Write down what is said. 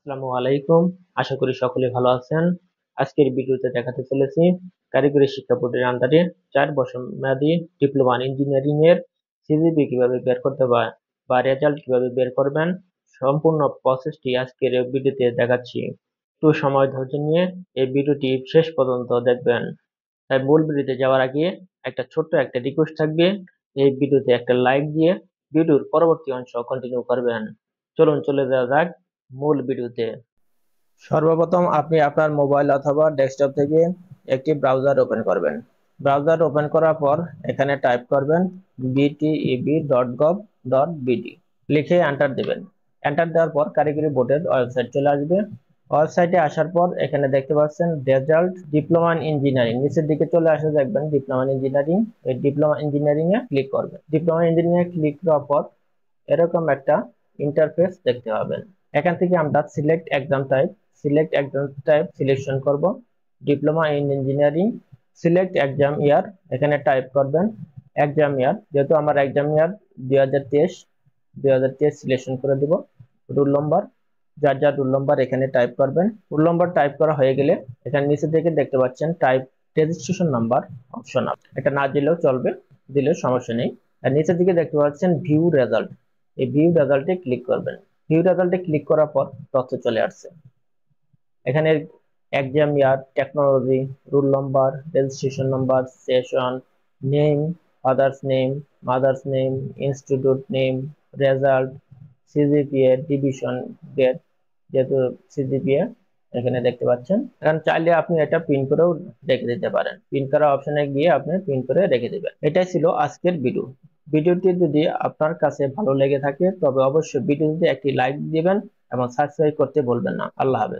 আসসালামু আলাইকুম। আশা করি সকলে ভালো আছেন। আজকের ভিডিওতে দেখাতে চলেছি কারিগরি শিক্ষা বোর্ডের আন্ডারে 4 বছর মেয়াদী ডিপ্লোমা ইঞ্জিনিয়ারিং এর সিজিপি কিভাবে বের করতে হয় বা রেজাল্ট কিভাবে বের করবেন, সম্পূর্ণ প্রসেসটি আজকের এই ভিডিওতে দেখাচ্ছি। একটু সময় ধৈর্য নিয়ে এই ভিডিওটি শেষ পর্যন্ত দেখবেন। তাই মূল ভিডিওতে যাওয়ার আগে একটা ছোট্ট একটা রিকোয়েস্ট থাকবে, এই ভিডিওতে একটা লাইক দিয়ে ভিডিওর পরবর্তী অংশ কন্টিনিউ করবেন। চলুন চলে যাওয়া যাক মূল ভিডিওতে। সর্বপ্রথম আপনি আপনার মোবাইল অথবা ডেস্কটপ থেকে একটি ব্রাউজার ওপেন করবেন। ব্রাউজার ওপেন করার পর এখানে টাইপ করবেন bteb.gov.bd, লিখে এন্টার দেবেন। এন্টার দেওয়ার পর কারিগরি বোর্ডের ওয়েবসাইট চলে আসবে। ওয়েবসাইটে আসার পর এখানে দেখতে পাচ্ছেন রেজাল্ট ডিপ্লোমা ইন ইঞ্জিনিয়ারিং, নিচের দিকে চলে আসে দেখবেন ডিপ্লোমা ইন ইঞ্জিনিয়ারিং। এই ডিপ্লোমা ইঞ্জিনিয়ারিং এ ক্লিক করবেন। ডিপ্লোমা ইঞ্জিনিয়ারিং এ ক্লিক করার পর এরকম একটা ইন্টারফেস দেখতে পাবেন। এখান থেকে আমরা সিলেক্ট এক্সাম টাইপ সিলেকশন করব। Diploma in engineering, select exam ইয়ার, এখানে টাইপ করবেন এক্সাম ইয়ার। যেহেতু আমার এক্সাম ইয়ার 2023 সিলেকশন করে দিব। রোল নম্বর, যার রোল নম্বর এখানে টাইপ করবেন। রোল নম্বর টাইপ করা হয়ে গেলে এখানে নিচে থেকে দেখতে পাচ্ছেন টাইপ রেজিস্ট্রেশন নাম্বার অপশনাল, এটা না দিলেও চলবে, দিলেও সমস্যা নেই। আর নিচের দিকে দেখতে পাচ্ছেন ভিউ রেজাল্ট, এই ভিউ রেজাল্টে ক্লিক করবেন। ভিউ রেজাল্টে ক্লিক করার পর তথ্য চলে আসছে। এখানে এক্সাম ইয়ার, technology, roll number, registration number, session name, father's name, mother's name, institute name, result, CGPA, division grade, যেহেতু সিজিপিএ এখানে দেখতে পাচ্ছেন। এখন চাইলে আপনি এটা প্রিন্ট করেও রেখে দিতে পারেন। প্রিন্ট করা অপশনে গিয়ে আপনি প্রিন্ট করে রেখে দিবেন। এটাই ছিল আজকের ভিডিও। ভিডিওটি যদি আপনার কাছে ভালো লেগে থাকে তবে অবশ্যই ভিডিওতে একটি লাইক দিবেন এবং সাবস্ক্রাইব করতে ভুলবেন না। আল্লাহ হাফেজ।